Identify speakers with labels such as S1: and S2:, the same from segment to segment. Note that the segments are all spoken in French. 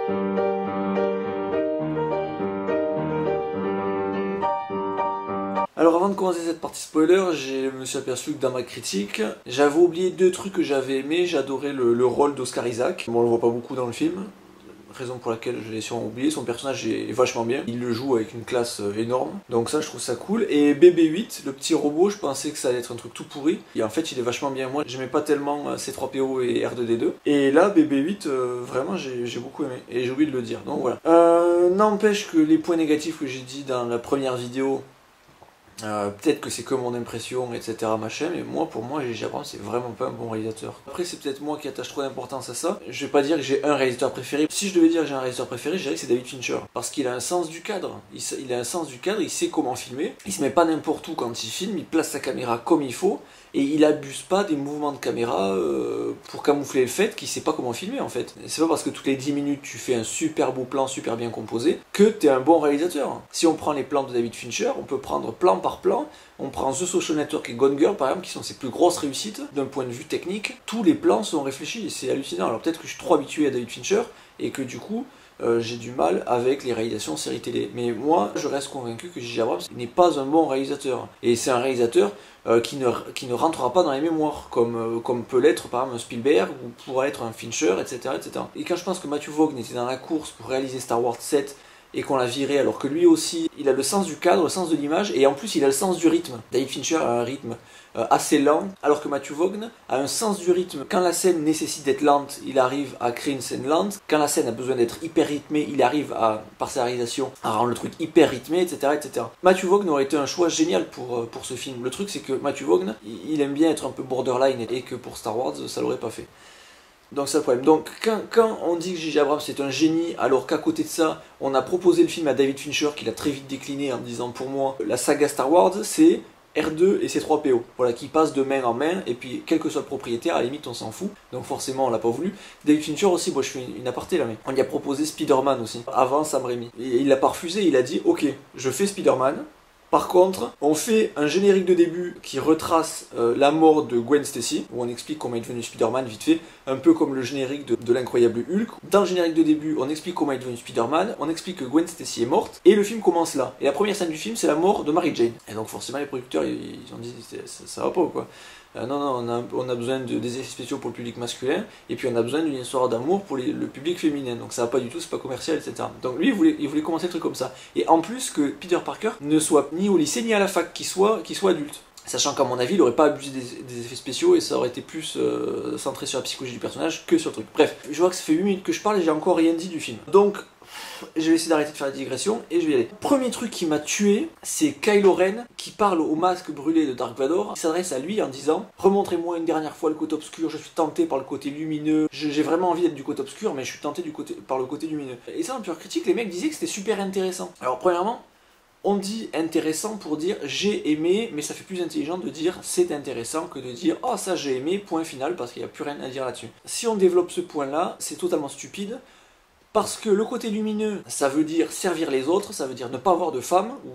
S1: Alors avant de commencer cette partie spoiler, je me suis aperçu que dans ma critique, j'avais oublié deux trucs que j'avais aimé. J'adorais le rôle d'Oscar Isaac. Bon, on le voit pas beaucoup dans le film, raison pour laquelle je l'ai sûrement oublié. Son personnage est vachement bien, il le joue avec une classe énorme, donc ça je trouve ça cool. Et BB-8, le petit robot, je pensais que ça allait être un truc tout pourri, et en fait il est vachement bien. Moi j'aimais pas tellement C3PO et R2D2, et là BB-8, vraiment j'ai beaucoup aimé, et j'ai oublié de le dire, donc voilà. N'empêche que les points négatifs que j'ai dit dans la première vidéo, peut-être que c'est que mon impression, etc. machin, mais pour moi, J.J. Abrams, c'est vraiment pas un bon réalisateur. Après, c'est peut-être moi qui attache trop d'importance à ça. Je vais pas dire que j'ai un réalisateur préféré. Si je devais dire que j'ai un réalisateur préféré, je dirais que c'est David Fincher. Parce qu'il a un sens du cadre. Il a un sens du cadre, il sait comment filmer. Il se met pas n'importe où quand il filme, il place sa caméra comme il faut. Et il abuse pas des mouvements de caméra pour camoufler le fait qu'il sait pas comment filmer en fait. C'est pas parce que toutes les 10 minutes tu fais un super beau plan, super bien composé, que t'es un bon réalisateur. Si on prend les plans de David Fincher, on peut prendre plan par plan. On prend The Social Network et Gone Girl par exemple, qui sont ses plus grosses réussites d'un point de vue technique. Tous les plans sont réfléchis, c'est hallucinant. Alors peut-être que je suis trop habitué à David Fincher et que du coup j'ai du mal avec les réalisations séries télé. Mais moi, je reste convaincu que J.J. Abrams n'est pas un bon réalisateur. Et c'est un réalisateur qui ne rentrera pas dans les mémoires, comme peut l'être par exemple un Spielberg, ou pourra être un Fincher, etc., etc. Et quand je pense que Matthew Vaughn était dans la course pour réaliser Star Wars 7, et qu'on l'a viré, alors que lui aussi, il a le sens du cadre, le sens de l'image, et en plus il a le sens du rythme. David Fincher a un rythme assez lent, alors que Matthew Vaughn a un sens du rythme. Quand la scène nécessite d'être lente, il arrive à créer une scène lente. Quand la scène a besoin d'être hyper rythmée, il arrive par sa réalisation à rendre le truc hyper rythmé, etc., etc. Matthew Vaughn aurait été un choix génial pour ce film. Le truc c'est que Matthew Vaughn, il aime bien être un peu borderline, et que pour Star Wars, ça l'aurait pas fait. Donc c'est le problème. Donc quand on dit que J.J. Abrams c'est un génie, alors qu'à côté de ça, on a proposé le film à David Fincher, qu'il a très vite décliné en disant pour moi, la saga Star Wars c'est R2 et C3PO, voilà, qui passent de main en main, et puis quel que soit le propriétaire, à la limite on s'en fout, donc forcément on l'a pas voulu. David Fincher aussi, moi je fais une aparté là, mais on lui a proposé Spider-Man aussi, avant Sam Raimi. Et il l'a pas refusé, il a dit ok, je fais Spider-Man. Par contre, on fait un générique de début qui retrace la mort de Gwen Stacy, où on explique comment il est devenu Spider-Man vite fait, un peu comme le générique de l'incroyable Hulk. Dans le générique de début, on explique comment il est devenu Spider-Man, on explique que Gwen Stacy est morte, et le film commence là. Et la première scène du film, c'est la mort de Mary Jane. Et donc forcément, les producteurs, ils ont dit, ça va pas ou quoi. Non, on a besoin des effets spéciaux pour le public masculin, et puis on a besoin d'une histoire d'amour pour le public féminin, donc ça va pas du tout, c'est pas commercial, etc. Donc lui, il voulait commencer le truc comme ça. Et en plus que Peter Parker ne soit ni au lycée ni à la fac, qu'il soit adulte. Sachant qu'à mon avis, il aurait pas abusé des effets spéciaux, et ça aurait été plus centré sur la psychologie du personnage que sur le truc. Bref, je vois que ça fait 8 minutes que je parle et j'ai encore rien dit du film. Donc, je vais essayer d'arrêter de faire la digression et je vais y aller. Premier truc qui m'a tué, c'est Kylo Ren qui parle au masque brûlé de Dark Vador. Il s'adresse à lui en disant « Remontrez-moi une dernière fois le côté obscur, je suis tenté par le côté lumineux. J'ai vraiment envie d'être du côté obscur, mais je suis tenté par le côté lumineux. » Et ça, en pure critique, les mecs disaient que c'était super intéressant. Alors premièrement, on dit intéressant pour dire j'ai aimé, mais ça fait plus intelligent de dire c'est intéressant que de dire oh ça j'ai aimé, point final, parce qu'il n'y a plus rien à dire là-dessus. Si on développe ce point-là, c'est totalement stupide. Parce que le côté lumineux, ça veut dire servir les autres, ça veut dire ne pas avoir de femme, ou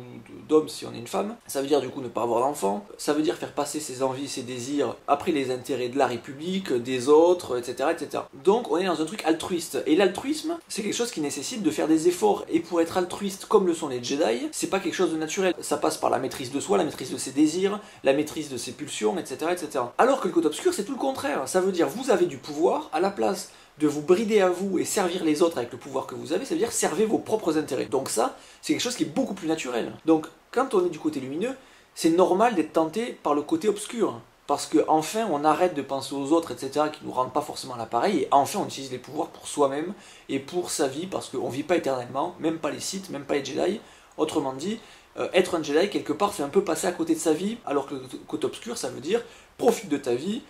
S1: d'homme si on est une femme, ça veut dire du coup ne pas avoir d'enfant, ça veut dire faire passer ses envies, ses désirs après les intérêts de la République, des autres, etc., etc. Donc on est dans un truc altruiste, et l'altruisme, c'est quelque chose qui nécessite de faire des efforts, et pour être altruiste comme le sont les Jedi, c'est pas quelque chose de naturel, ça passe par la maîtrise de soi, la maîtrise de ses désirs, la maîtrise de ses pulsions, etc., etc. Alors que le côté obscur, c'est tout le contraire, ça veut dire vous avez du pouvoir, à la place de vous brider à vous et servir les autres avec le pouvoir que vous avez, ça veut dire servez vos propres intérêts. Donc ça, c'est quelque chose qui est beaucoup plus naturel. Donc quand on est du côté lumineux, c'est normal d'être tenté par le côté obscur. Parce qu'enfin, on arrête de penser aux autres, etc., qui nous rendent pas forcément l'appareil, et enfin, on utilise les pouvoirs pour soi-même et pour sa vie, parce qu'on vit pas éternellement, même pas les Sith, même pas les Jedi. Autrement dit, être un Jedi, quelque part, c'est un peu passer à côté de sa vie, alors que le côté obscur, ça veut dire profite de ta vie,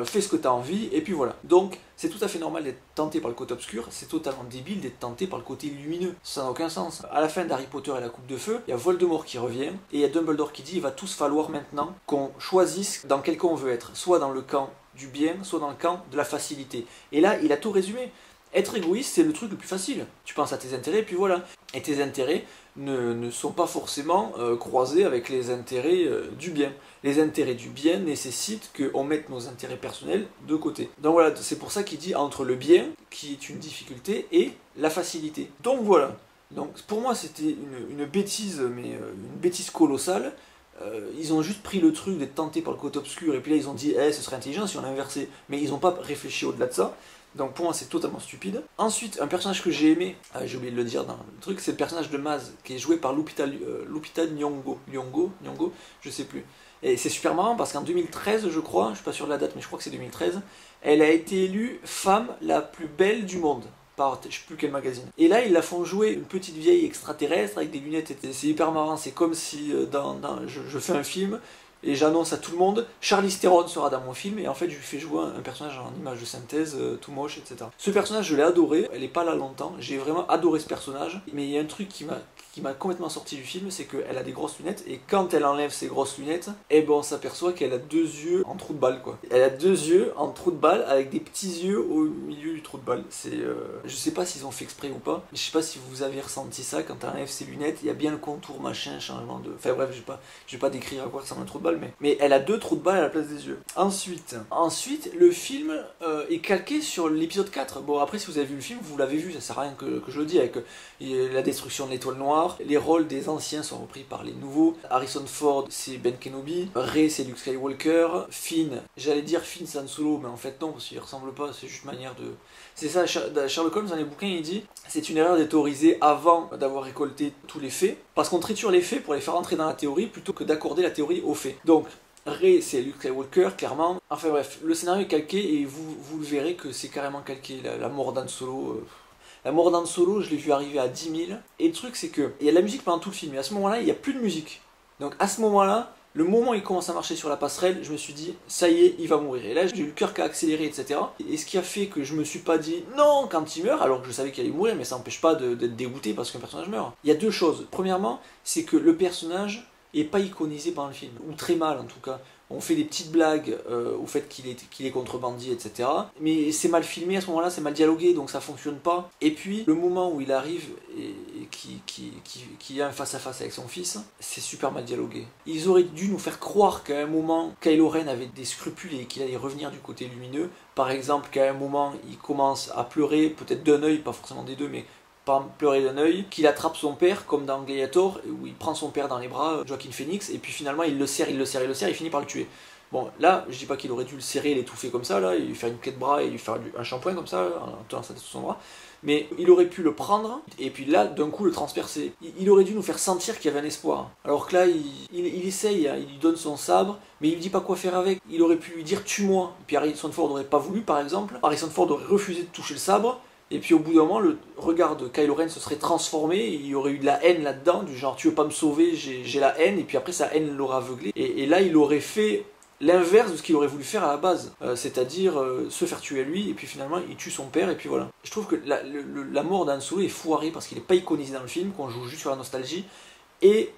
S1: fais ce que tu as envie, et puis voilà. Donc, c'est tout à fait normal d'être tenté par le côté obscur, c'est totalement débile d'être tenté par le côté lumineux. Ça n'a aucun sens. À la fin d'Harry Potter et la Coupe de Feu, il y a Voldemort qui revient, et il y a Dumbledore qui dit il va tous falloir maintenant qu'on choisisse dans quel camp on veut être, soit dans le camp du bien, soit dans le camp de la facilité. Et là, il a tout résumé. Être égoïste, c'est le truc le plus facile. Tu penses à tes intérêts, et puis voilà. Et tes intérêts ne sont pas forcément croisés avec les intérêts du bien. Les intérêts du bien nécessitent qu'on mette nos intérêts personnels de côté. Donc voilà, c'est pour ça qu'il dit entre le bien, qui est une difficulté, et la facilité. Donc voilà. Donc pour moi, c'était une bêtise, mais une bêtise colossale. Ils ont juste pris le truc d'être tentés par le côté obscur, et puis là ils ont dit ce serait intelligent si on l'inversait, mais ils n'ont pas réfléchi au-delà de ça. Donc pour moi c'est totalement stupide. Ensuite, un personnage que j'ai aimé, j'ai oublié de le dire dans le truc, c'est le personnage de Maz, qui est joué par Lupita Nyong'o, je sais plus. Et c'est super marrant parce qu'en 2013 je crois, je suis pas sûr de la date mais je crois que c'est 2013, elle a été élue femme la plus belle du monde. Par je sais plus quel magazine. Et là, ils la font jouer une petite vieille extraterrestre avec des lunettes. C'est hyper marrant. C'est comme si je fais un film et j'annonce à tout le monde Charlize Theron sera dans mon film, et en fait je lui fais jouer un personnage en image de synthèse tout moche, etc. Ce personnage je l'ai adoré, elle est pas là longtemps, j'ai vraiment adoré ce personnage, mais il y a un truc qui m'a complètement sorti du film, c'est qu'elle a des grosses lunettes, et quand elle enlève ses grosses lunettes, eh ben on s'aperçoit qu'elle a deux yeux en trou de balle, quoi. Elle a deux yeux en trou de balle avec des petits yeux au milieu du trou de balle. Je sais pas s'ils ont fait exprès ou pas, mais je sais pas si vous avez ressenti ça, quand elle enlève ses lunettes, il y a bien le contour machin, changement de... Enfin bref, je vais pas décrire à quoi ressemble un trou de balle, mais elle a deux trous de balle à la place des yeux. Ensuite le film est calqué sur l'épisode 4. Bon, après, si vous avez vu le film, vous l'avez vu, ça sert à rien que je le dise, avec la destruction de l'étoile noire, les rôles des anciens sont repris par les nouveaux. Harrison Ford, c'est Ben Kenobi, Rey, c'est Luke Skywalker, Finn, j'allais dire Finn Han Solo, mais en fait non, parce qu'il ressemble pas, c'est juste manière de... C'est ça, Sherlock Holmes dans les bouquins, il dit c'est une erreur d'être théorisé avant d'avoir récolté tous les faits, parce qu'on triture les faits pour les faire entrer dans la théorie plutôt que d'accorder la théorie aux faits. Donc, Rey, c'est Luke Skywalker, clairement. Enfin bref, le scénario est calqué et vous le verrez que c'est carrément calqué. La mort d'Han Solo... La mort d'Han Solo, je l'ai vu arriver à 10 000. Et le truc, c'est que il y a de la musique pendant tout le film, et à ce moment-là, il n'y a plus de musique. Donc à ce moment-là, le moment où il commence à marcher sur la passerelle, je me suis dit, ça y est, il va mourir. Et là, j'ai eu le cœur qui a accéléré, etc. Et ce qui a fait que je me suis pas dit non quand il meurt, alors que je savais qu'il allait mourir, mais ça n'empêche pas d'être dégoûté parce qu'un personnage meurt. Il y a deux choses. Premièrement, c'est que le personnage est pas iconisé par le film, ou très mal en tout cas. On fait des petites blagues au fait qu'il est contrebandier, etc. Mais c'est mal filmé à ce moment-là, c'est mal dialogué, donc ça fonctionne pas. Et puis, le moment où il arrive et qui a un face-à-face avec son fils, c'est super mal dialogué. Ils auraient dû nous faire croire qu'à un moment, Kylo Ren avait des scrupules et qu'il allait revenir du côté lumineux. Par exemple, qu'à un moment, il commence à pleurer, peut-être d'un œil, pas forcément des deux, mais pas pleurer d'un œil, qu'il attrape son père comme dans Gladiator, où il prend son père dans les bras, Joaquin Phoenix, et puis finalement il le serre, il finit par le tuer. Bon, là, je dis pas qu'il aurait dû le serrer, l'étouffer comme ça, là, et lui faire une clé de bras et lui faire un shampoing comme ça, en tenant sa tête sous son bras, mais il aurait pu le prendre, et puis là, d'un coup, le transpercer. Il aurait dû nous faire sentir qu'il y avait un espoir. Alors que là, il essaye, hein, il lui donne son sabre, mais il lui dit pas quoi faire avec. Il aurait pu lui dire tue-moi, puis Harrison Ford n'aurait pas voulu, par exemple. Harrison Ford aurait refusé de toucher le sabre, et puis au bout d'un moment, le regard de Kylo Ren se serait transformé, et il y aurait eu de la haine là-dedans, du genre tu veux pas me sauver, j'ai la haine, et puis après sa haine l'aurait aveuglé. Et là, il aurait fait l'inverse de ce qu'il aurait voulu faire à la base, c'est-à-dire se faire tuer à lui, et puis finalement il tue son père, et puis voilà. Je trouve que la mort d'Han Solo est foirée parce qu'il n'est pas iconisé dans le film, qu'on joue juste sur la nostalgie, et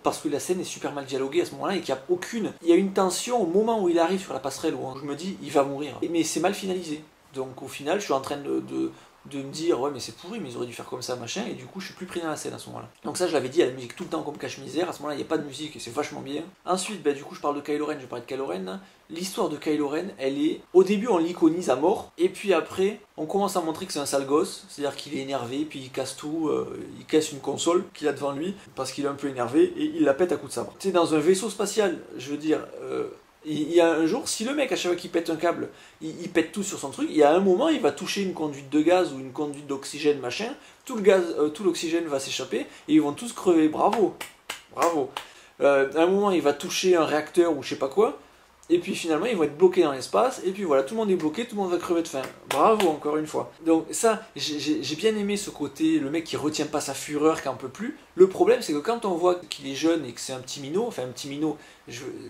S1: parce que la scène est super mal dialoguée à ce moment-là, et qu'il n'y a aucune... Il y a une tension au moment où il arrive sur la passerelle, où je me dis il va mourir, mais c'est mal finalisé. Donc au final, je suis en train de me dire ouais mais c'est pourri, mais ils auraient dû faire comme ça machin, et du coup je suis plus pris dans la scène à ce moment-là. Donc ça je l'avais dit, il y a la musique tout le temps comme cache-misère, à ce moment-là il n'y a pas de musique et c'est vachement bien. Ensuite du coup je parle de Kylo Ren, je vais parler de Kylo Ren. L'histoire de Kylo Ren, elle est, au début on l'iconise à mort, et puis après on commence à montrer que c'est un sale gosse, c'est-à-dire qu'il est énervé, puis il casse tout, il casse une console qu'il a devant lui, parce qu'il est un peu énervé, et il la pète à coups de sabre. Tu sais, dans un vaisseau spatial, je veux dire... il y a un jour, si le mec à chaque fois qu'il pète un câble, il pète tout sur son truc, il y a un moment il va toucher une conduite de gaz ou une conduite d'oxygène machin, tout l'oxygène va s'échapper et ils vont tous crever, bravo, bravo. À un moment il va toucher un réacteur ou je sais pas quoi, et puis finalement ils vont être bloqués dans l'espace, et puis voilà, tout le monde est bloqué, tout le monde va crever de faim. Bravo encore une fois. Donc ça, j'ai bien aimé ce côté, le mec qui retient pas sa fureur, qui en peut plus. Le problème c'est que quand on voit qu'il est jeune et que c'est un petit minot, enfin un petit minot,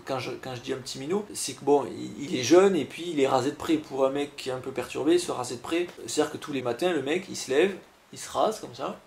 S1: quand je dis un petit minot, c'est que bon, il est jeune et puis il est rasé de près. Pour un mec qui est un peu perturbé, se raser de près, c'est-à-dire que tous les matins le mec il se lève, il se rase comme ça.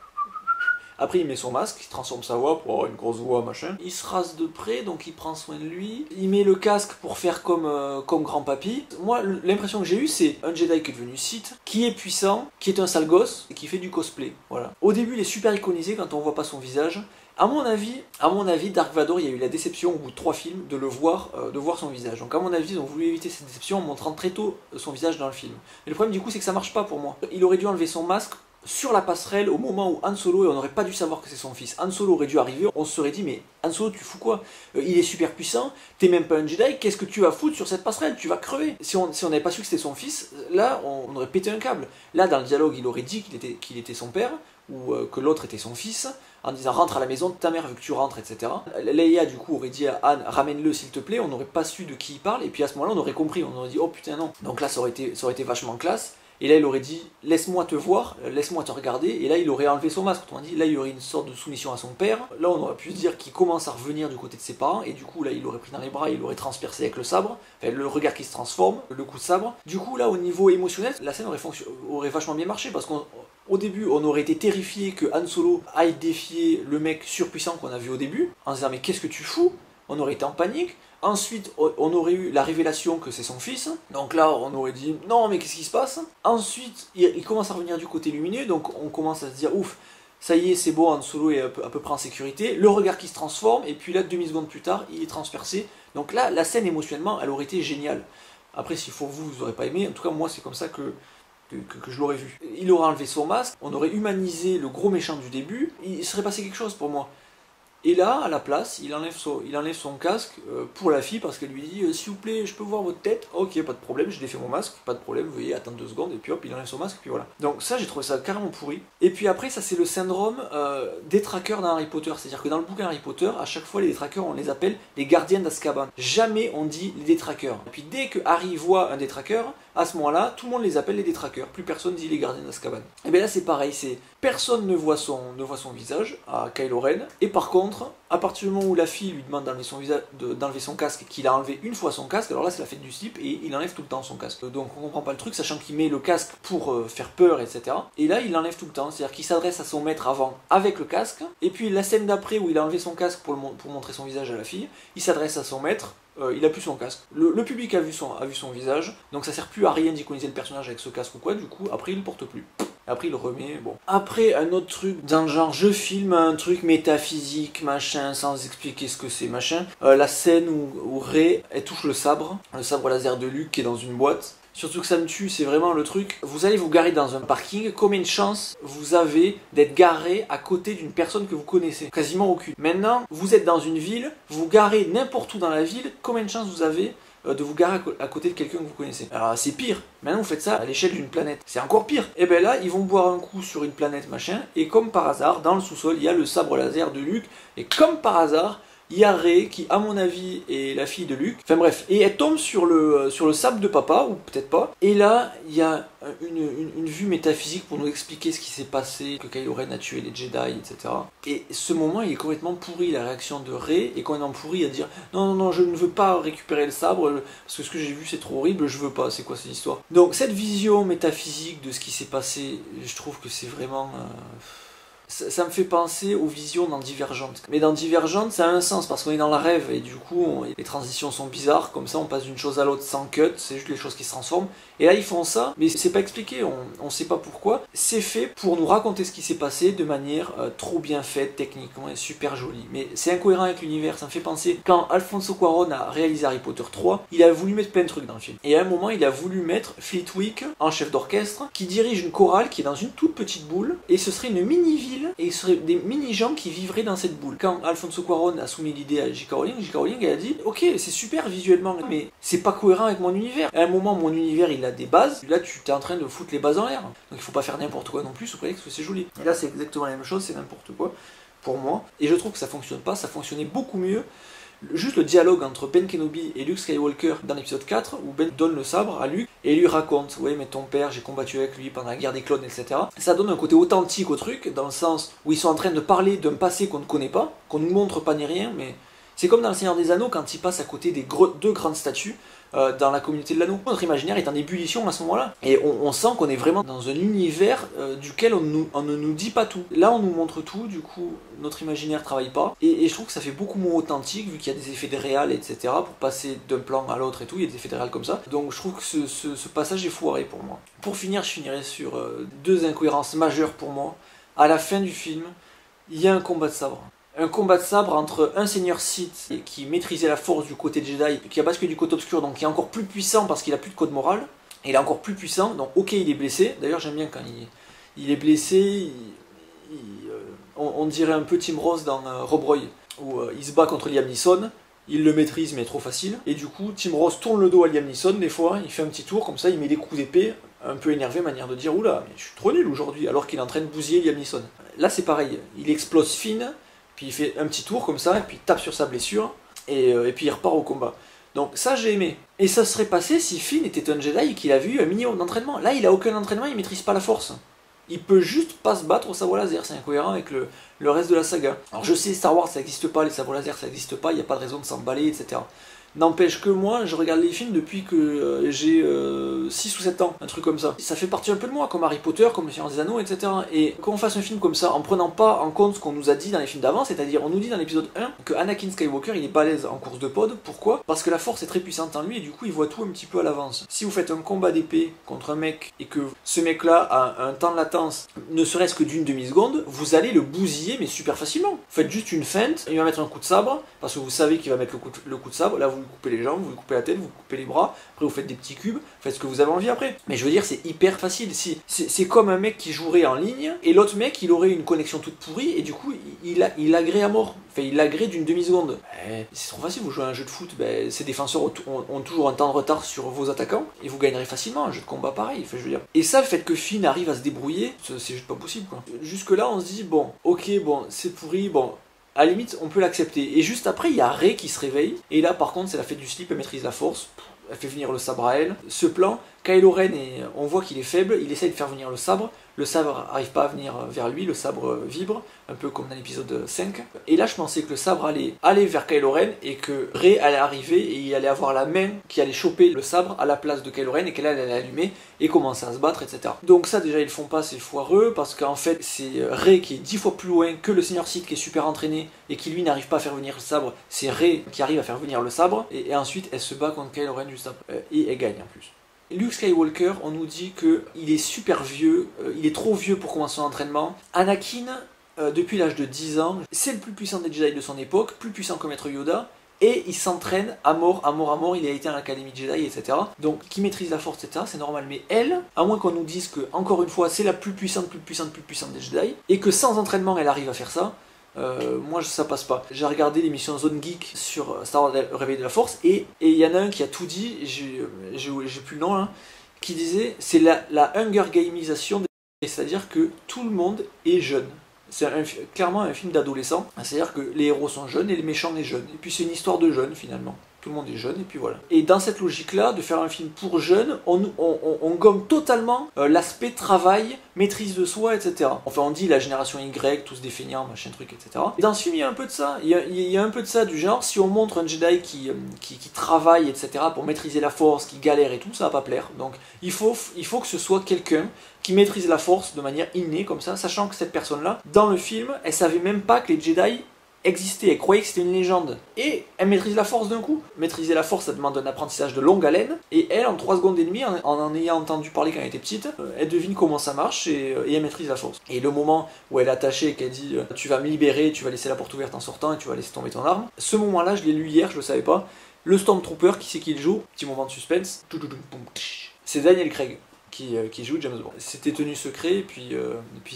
S1: Après il met son masque, il transforme sa voix pour avoir une grosse voix, machin. Il se rase de près, donc il prend soin de lui. Il met le casque pour faire comme grand papy. Moi, l'impression que j'ai eue, c'est un Jedi qui est devenu Sith, qui est puissant, qui est un sale gosse, et qui fait du cosplay. Voilà. Au début, il est super iconisé quand on voit pas son visage. À mon avis, Dark Vador, il y a eu la déception au bout de 3 films de voir son visage. Donc à mon avis, ils ont voulu éviter cette déception en montrant très tôt son visage dans le film. Mais le problème du coup, c'est que ça marche pas pour moi. Il aurait dû enlever son masque sur la passerelle au moment où Han Solo, et on n'aurait pas dû savoir que c'est son fils. Han Solo aurait dû arriver, on se serait dit mais Han Solo tu fous quoi? Il est super puissant, t'es même pas un Jedi, qu'est-ce que tu vas foutre sur cette passerelle? Tu vas crever. Si on n'avait pas su que c'était son fils, là on aurait pété un câble. Là dans le dialogue il aurait dit qu'il était son père, ou que l'autre était son fils, en disant rentre à la maison de ta mère vu que tu rentres, etc. Leia du coup aurait dit à Han ramène-le s'il te plaît, on n'aurait pas su de qui il parle, et puis à ce moment-là on aurait compris, on aurait dit oh putain non. Donc là ça aurait été vachement classe. Et là, il aurait dit « laisse-moi te voir, laisse-moi te regarder », et là, il aurait enlevé son masque. On dit, là, il y aurait une sorte de soumission à son père. Là, on aurait pu se dire qu'il commence à revenir du côté de ses parents, et du coup, là, il l'aurait pris dans les bras, il l'aurait transpercé avec le sabre, enfin, le regard qui se transforme, le coup de sabre. Du coup, là, au niveau émotionnel, la scène aurait vachement bien marché, parce qu'au début, on aurait été terrifié que Han Solo aille défier le mec surpuissant qu'on a vu au début, en se disant « mais qu'est-ce que tu fous ?» On aurait été en panique. Ensuite, on aurait eu la révélation que c'est son fils. Donc là, on aurait dit « non, mais qu'est-ce qui se passe ?» Ensuite, il commence à revenir du côté lumineux, donc on commence à se dire « ouf, ça y est, c'est bon, Han Solo est à peu près en sécurité. » Le regard qui se transforme, et puis là, demi-seconde plus tard, il est transpercé. Donc là, la scène émotionnellement, elle aurait été géniale. Après, s'il faut vous n'aurez pas aimé. En tout cas, moi, c'est comme ça que je l'aurais vu. Il aurait enlevé son masque, on aurait humanisé le gros méchant du début, il serait passé quelque chose pour moi. Et là, à la place, il enlève son casque pour la fille parce qu'elle lui dit s'il vous plaît, je peux voir votre tête? Ok, pas de problème, je défais mon masque, pas de problème, vous voyez, attendre 2 secondes, et puis hop, il enlève son masque, et puis voilà. Donc ça, j'ai trouvé ça carrément pourri. Et puis après, ça c'est le syndrome des traqueurs dans Harry Potter. C'est-à-dire que dans le bouquin Harry Potter, à chaque fois, les détraqueurs, on les appelle les gardiens d'Azkaban. Jamais on dit les détraqueurs. Et puis dès que Harry voit un détraqueur, à ce moment-là, tout le monde les appelle les détraqueurs. Plus personne dit les gardiens d'Azkaban. Et bien là, c'est pareil, personne ne voit son visage à Kylo Ren. Et par contre, à partir du moment où la fille lui demande d'enlever son casque, qu'il a enlevé une fois son casque, alors là c'est la fête du slip et il enlève tout le temps son casque. Donc on comprend pas le truc, sachant qu'il met le casque pour faire peur, etc. Et là il enlève tout le temps, c'est-à-dire qu'il s'adresse à son maître avant avec le casque, et puis la scène d'après où il a enlevé son casque pour montrer son visage à la fille, il s'adresse à son maître. Il a plus son casque. Le public a vu son visage, donc ça sert plus à rien d'iconiser le personnage avec ce casque ou quoi, du coup après il le porte plus. Après il le remet, bon. Après un autre truc dans le genre je filme un truc métaphysique, machin, sans expliquer ce que c'est, machin. La scène où Rey, elle touche le sabre laser de Luke qui est dans une boîte. Surtout que ça me tue, c'est vraiment le truc. Vous allez vous garer dans un parking, combien de chances vous avez d'être garé à côté d'une personne que vous connaissez? Quasiment aucune. Maintenant, vous êtes dans une ville, vous garez n'importe où dans la ville, combien de chances vous avez de vous garer à côté de quelqu'un que vous connaissez? Alors c'est pire, maintenant vous faites ça à l'échelle d'une planète, c'est encore pire. Et bien là, ils vont boire un coup sur une planète machin, et comme par hasard, dans le sous-sol, il y a le sabre laser de Luke, et comme par hasard, il y a Rey qui, à mon avis, est la fille de Luke. Enfin bref, et elle tombe sur le sable de papa, ou peut-être pas. Et là, il y a une vue métaphysique pour nous expliquer ce qui s'est passé, que Kylo Ren a tué les Jedi, etc. Et ce moment, il est complètement pourri. La réaction de Rey est complètement pourrie à dire non, non, non, je ne veux pas récupérer le sabre, parce que ce que j'ai vu, c'est trop horrible, je veux pas. C'est quoi cette histoire? Donc, cette vision métaphysique de ce qui s'est passé, je trouve que c'est vraiment... Ça me fait penser aux visions dans Divergente. Mais dans Divergente, ça a un sens, parce qu'on est dans la rêve, et du coup, les transitions sont bizarres, comme ça on passe d'une chose à l'autre sans cut, c'est juste les choses qui se transforment. Et là, ils font ça, mais c'est pas expliqué, on sait pas pourquoi. C'est fait pour nous raconter ce qui s'est passé de manière trop bien faite, techniquement, et super jolie. Mais c'est incohérent avec l'univers, ça me fait penser, quand Alfonso Cuarón a réalisé Harry Potter 3, il a voulu mettre plein de trucs dans le film. Et à un moment, il a voulu mettre Flitwick en chef d'orchestre, qui dirige une chorale qui est dans une toute petite boule, et ce serait une mini-ville, et ce seraient des mini-gens qui vivraient dans cette boule. Quand Alfonso Cuarón a soumis l'idée à J.K. Rowling, elle a dit « Ok, c'est super visuellement, mais c'est pas cohérent avec mon univers. » À un moment, mon univers, il a des bases, là, tu es en train de foutre les bases en l'air. Donc il faut pas faire n'importe quoi non plus, sous prétexte que c'est joli. Et là, c'est exactement la même chose, c'est n'importe quoi, pour moi. Et je trouve que ça fonctionne pas, ça fonctionnait beaucoup mieux. Juste le dialogue entre Ben Kenobi et Luke Skywalker dans l'épisode 4, où Ben donne le sabre à Luke et lui raconte « Ouais, mais ton père, j'ai combattu avec lui pendant la guerre des clones, etc. » Ça donne un côté authentique au truc, dans le sens où ils sont en train de parler d'un passé qu'on ne connaît pas, qu'on ne nous montre pas ni rien, mais C'est comme dans Le Seigneur des Anneaux, quand il passe à côté des deux grandes statues, dans la communauté de l'anneau. Notre imaginaire est en ébullition à ce moment-là. Et on sent qu'on est vraiment dans un univers duquel on ne nous dit pas tout. Là, on nous montre tout, du coup, notre imaginaire travaille pas. Et je trouve que ça fait beaucoup moins authentique, vu qu'il y a des effets de réal, etc. Pour passer d'un plan à l'autre et tout, il y a des effets de réal comme ça. Donc je trouve que ce passage est foiré pour moi. Pour finir, je finirai sur deux incohérences majeures pour moi. À la fin du film, il y a un combat de sabre. Un combat de sabre entre un seigneur Sith qui maîtrisait la force du côté Jedi, qui a basculé du côté obscur, donc qui est encore plus puissant parce qu'il a plus de code moral. Il est encore plus puissant, donc ok, il est blessé. D'ailleurs, j'aime bien quand il est blessé. On dirait un peu Tim Roth dans Rob Roy, où il se bat contre Liam Neeson. Il le maîtrise, mais trop facile. Et du coup, Tim Roth tourne le dos à Liam Neeson, des fois, il fait un petit tour, comme ça, il met des coups d'épée, un peu énervé, manière de dire, oula, mais je suis trop nul aujourd'hui, alors qu'il est en train de bousiller Liam Neeson. Là, c'est pareil, il explose Finn. Puis il fait un petit tour comme ça, et puis il tape sur sa blessure, et puis il repart au combat. Donc ça j'ai aimé. Et ça serait passé si Finn était un Jedi et qu'il avait eu un minimum d'entraînement. Là il a aucun entraînement, il maîtrise pas la force. Il peut juste pas se battre au sabre laser, c'est incohérent avec le reste de la saga. Alors je sais, Star Wars ça n'existe pas, les sabres laser ça n'existe pas, il n'y a pas de raison de s'emballer, etc. N'empêche que moi, je regarde les films depuis que j'ai 6 ou 7 ans, un truc comme ça. Ça fait partie un peu de moi, comme Harry Potter, comme Le Seigneur des Anneaux, etc. Et qu'on fasse un film comme ça, en prenant pas en compte ce qu'on nous a dit dans les films d'avant, c'est-à-dire on nous dit dans l'épisode 1 que Anakin Skywalker il est balèze en course de pod. Pourquoi? Parce que la force est très puissante en lui et du coup il voit tout un petit peu à l'avance. Si vous faites un combat d'épée contre un mec et que ce mec-là a un temps de latence, ne serait-ce que d'une demi-seconde, vous allez le bousiller mais super facilement. Vous faites juste une feinte, il va mettre un coup de sabre, parce que vous savez qu'il va mettre le coup de sabre, là vous lui coupez les jambes, vous lui coupez la tête, vous coupez les bras, après vous faites des petits cubes, faites ce que vous avez envie après. Mais je veux dire, c'est hyper facile. C'est comme un mec qui jouerait en ligne, et l'autre mec, il aurait une connexion toute pourrie, et du coup, il agrée à mort. Enfin, il agrée d'une demi-seconde. C'est trop facile, vous jouez à un jeu de foot, ces défenseurs ont toujours un temps de retard sur vos attaquants, et vous gagnerez facilement. Un jeu de combat pareil, enfin, je veux dire. Et ça, le fait que Finn arrive à se débrouiller, c'est juste pas possible, quoi. Jusque là, on se dit, bon, ok, bon, c'est pourri, bon... À la limite, on peut l'accepter. Et juste après, il y a Rey qui se réveille. Et là, par contre, c'est la fête du slip, elle maîtrise la force. Elle fait venir le sabre à elle. Ce plan, Kylo Ren, on voit qu'il est faible. Il essaye de faire venir le sabre. Le sabre n'arrive pas à venir vers lui. Le sabre vibre, un peu comme dans l'épisode 5. Et là, je pensais que le sabre allait aller vers Kylo Ren et que Rey allait arriver et il allait avoir la main qui allait choper le sabre à la place de Kylo Ren et qu'elle allait l'allumer et commencer à se battre, etc. Donc ça, déjà, ils le font pas, c'est foireux parce qu'en fait, c'est Rey qui est 10 fois plus loin que le Seigneur Sith qui est super entraîné et qui lui n'arrive pas à faire venir le sabre. C'est Rey qui arrive à faire venir le sabre et ensuite, elle se bat contre Kylo Ren juste après. Et elle gagne en plus. Luke Skywalker, on nous dit qu'il est super vieux, il est trop vieux pour commencer son entraînement. Anakin, depuis l'âge de 10 ans, c'est le plus puissant des Jedi de son époque, plus puissant que Maître Yoda, et il s'entraîne à mort, il a été à l'Académie Jedi, etc. Donc, qui maîtrise la force, etc., c'est normal. Mais elle, à moins qu'on nous dise que, encore une fois, c'est la plus puissante des Jedi, et que sans entraînement, elle arrive à faire ça, moi ça passe pas. J'ai regardé l'émission Zone Geek sur Star Wars le réveil de la force et il y en a un qui a tout dit, j'ai plus le nom là, qui disait c'est la Hunger Gameisation, c'est-à-dire que tout le monde est jeune. C'est clairement un film d'adolescent, c'est-à-dire que les héros sont jeunes et les méchants sont jeunes. Et puis c'est une histoire de jeunes finalement. Tout le monde est jeune et puis voilà. Et dans cette logique-là, de faire un film pour jeunes, on gomme totalement l'aspect travail, maîtrise de soi, etc. Enfin, on dit la génération Y, tous des feignants, machin truc, etc. Et dans ce film, il y a un peu de ça. Il y a un peu de ça, du genre, si on montre un Jedi qui travaille, etc., pour maîtriser la force, qui galère et tout, ça va pas plaire. Donc, il faut que ce soit quelqu'un qui maîtrise la force de manière innée, comme ça, sachant que cette personne-là, dans le film, elle savait même pas que les Jedi existait, elle croyait que c'était une légende. Et elle maîtrise la force d'un coup. Maîtriser la force, ça demande un apprentissage de longue haleine. Et elle, en 3 secondes et demie, en ayant entendu parler quand elle était petite, elle devine comment ça marche et elle maîtrise la force. Et le moment où elle est attachée et qu'elle dit « Tu vas me libérer, tu vas laisser la porte ouverte en sortant et tu vas laisser tomber ton arme », ce moment-là, je l'ai lu hier, je le savais pas. Le Stormtrooper, qui c'est qui le joue? Petit moment de suspense. C'est Daniel Craig qui joue James Bond. C'était tenu secret, et puis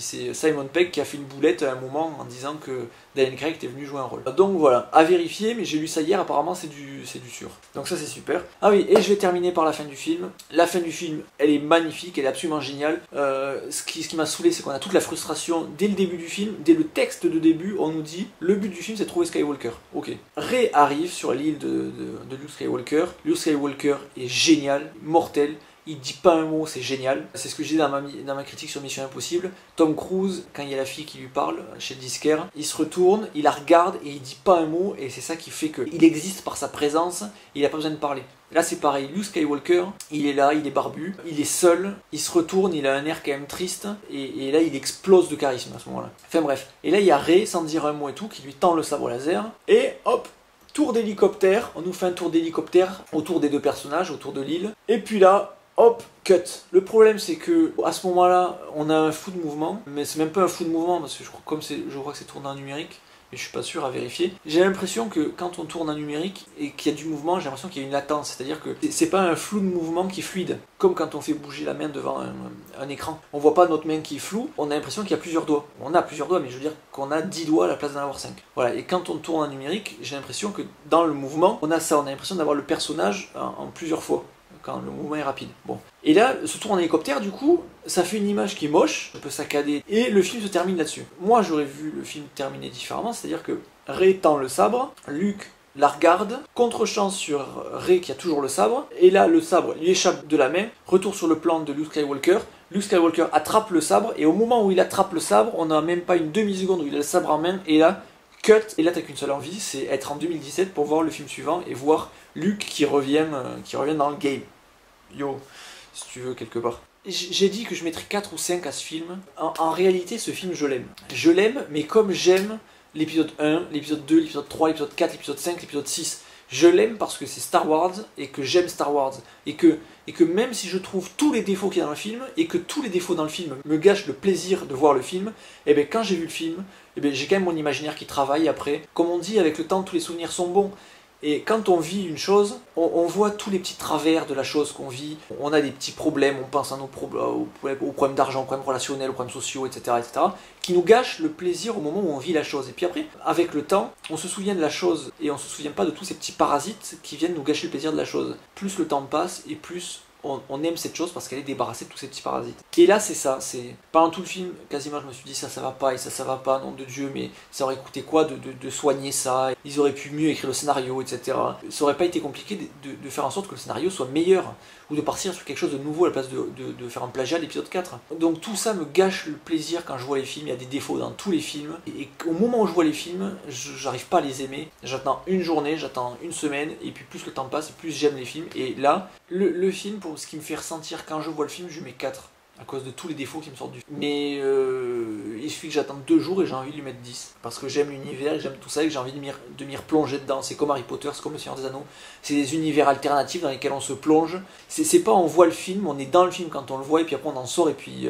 S1: c'est Simon Pegg qui a fait une boulette à un moment en disant que Daniel Craig était venu jouer un rôle. Donc voilà, à vérifier, mais j'ai lu ça hier, apparemment c'est du sûr. Donc ça c'est super. Ah oui, et je vais terminer par la fin du film. La fin du film, elle est magnifique, elle est absolument géniale. Ce qui m'a saoulé, c'est qu'on a toute la frustration dès le début du film, dès le texte de début, on nous dit le but du film c'est de trouver Skywalker. Ok. Rey arrive sur l'île de Luke Skywalker. Luke Skywalker est génial, mortel. il dit pas un mot, c'est génial. C'est ce que je dis dans ma critique sur Mission Impossible. Tom Cruise, quand il y a la fille qui lui parle chez le disquaire, il se retourne, il la regarde et il dit pas un mot, et c'est ça qui fait qu'il existe par sa présence, il a pas besoin de parler. Là c'est pareil, Luke Skywalker, il est là, il est barbu, il est seul, il se retourne, il a un air quand même triste, et là il explose de charisme à ce moment-là. Enfin bref, et là il y a Rey, sans dire un mot et tout, qui lui tend le sabre laser, et hop, tour d'hélicoptère, on nous fait un tour d'hélicoptère autour des deux personnages, autour de l'île, et puis là, hop, cut. Le problème c'est que à ce moment-là, on a un flou de mouvement, mais c'est même pas un flou de mouvement, parce que je crois que c'est tourné en numérique, mais je suis pas sûr, à vérifier. J'ai l'impression que quand on tourne en numérique et qu'il y a du mouvement, j'ai l'impression qu'il y a une latence, c'est-à-dire que c'est pas un flou de mouvement qui est fluide, comme quand on fait bouger la main devant un écran. On voit pas notre main qui est floue, on a l'impression qu'il y a plusieurs doigts. On a plusieurs doigts, mais je veux dire qu'on a 10 doigts à la place d'en avoir 5. Voilà, et quand on tourne en numérique, j'ai l'impression que dans le mouvement, on a ça, on a l'impression d'avoir le personnage en plusieurs fois, quand le mouvement est rapide. Bon. Et là, ce tour en hélicoptère, du coup, ça fait une image qui est moche, un peu saccadée, et le film se termine là-dessus. Moi, j'aurais vu le film terminer différemment, c'est-à-dire que Rey tend le sabre, Luke la regarde, contre-chance sur Rey qui a toujours le sabre, et là, le sabre lui échappe de la main, retour sur le plan de Luke Skywalker attrape le sabre, et au moment où il attrape le sabre, on n'a même pas une demi-seconde où il a le sabre en main, et là, cut, et là t'as qu'une seule envie, c'est être en 2017 pour voir le film suivant, et voir Luke qui revient dans le game. Yo, si tu veux, quelque part. J'ai dit que je mettrais 4 ou 5 à ce film. En réalité, ce film, je l'aime. Je l'aime, mais comme j'aime l'épisode 1, l'épisode 2, l'épisode 3, l'épisode 4, l'épisode 5, l'épisode 6. Je l'aime parce que c'est Star Wars, et que j'aime Star Wars. Et que même si je trouve tous les défauts qu'il y a dans le film, et que tous les défauts dans le film me gâchent le plaisir de voir le film, et bien quand j'ai vu le film, j'ai quand même mon imaginaire qui travaille après. Comme on dit, avec le temps, tous les souvenirs sont bons. Et quand on vit une chose, on voit tous les petits travers de la chose qu'on vit. On a des petits problèmes, on pense à aux problèmes d'argent, aux problèmes relationnels, aux problèmes sociaux, etc., qui nous gâchent le plaisir au moment où on vit la chose. Et puis après, avec le temps, on se souvient de la chose et on se souvient pas de tous ces petits parasites qui viennent nous gâcher le plaisir de la chose. Plus le temps passe et plus on aime cette chose parce qu'elle est débarrassée de tous ces petits parasites. Et là c'est ça, pendant tout le film, quasiment je me suis dit ça va pas, et ça va pas, nom de Dieu, mais ça aurait coûté quoi de soigner ça, ils auraient pu mieux écrire le scénario, etc. Ça aurait pas été compliqué de faire en sorte que le scénario soit meilleur, ou de partir sur quelque chose de nouveau à la place de faire un plagiat à l'épisode 4. Donc tout ça me gâche le plaisir quand je vois les films, il y a des défauts dans tous les films, et au moment où je vois les films, j'arrive pas à les aimer, j'attends une journée, j'attends une semaine, et puis plus le temps passe, plus j'aime les films, et là, le film, pour ce qui me fait ressentir quand je vois le film, je lui mets 4, à cause de tous les défauts qui me sortent du film. Mais il suffit que j'attende 2 jours et j'ai envie de lui mettre 10, parce que j'aime l'univers, j'aime tout ça, et que j'ai envie de m'y replonger dedans. C'est comme Harry Potter, c'est comme Le Seigneur des Anneaux, c'est des univers alternatifs dans lesquels on se plonge. C'est pas on voit le film, on est dans le film quand on le voit, et puis après on en sort, et puis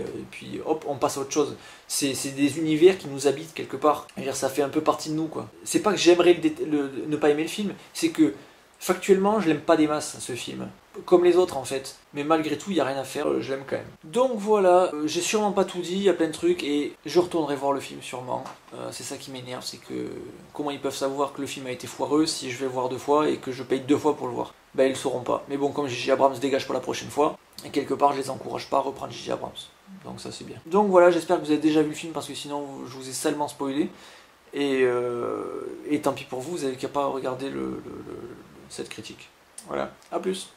S1: hop, on passe à autre chose. C'est des univers qui nous habitent quelque part. C'est-à-dire, ça fait un peu partie de nous, quoi. C'est pas que j'aimerais ne pas aimer le film, c'est que factuellement, je l'aime pas des masses, ce film. Comme les autres, en fait. Mais malgré tout, il n'y a rien à faire, je l'aime quand même. Donc voilà, j'ai sûrement pas tout dit, il y a plein de trucs, et je retournerai voir le film sûrement. C'est ça qui m'énerve, c'est que comment ils peuvent savoir que le film a été foireux si je vais le voir 2 fois et que je paye 2 fois pour le voir. Ben ils le sauront pas. Mais bon, comme J.J. Abrams se dégage pour la prochaine fois, et quelque part, je les encourage pas à reprendre J.J. Abrams. Donc ça, c'est bien. Donc voilà, j'espère que vous avez déjà vu le film, parce que sinon, je vous ai salement spoilé. Et tant pis pour vous, vous n'avez qu'à pas regarder cette critique. Voilà, à plus.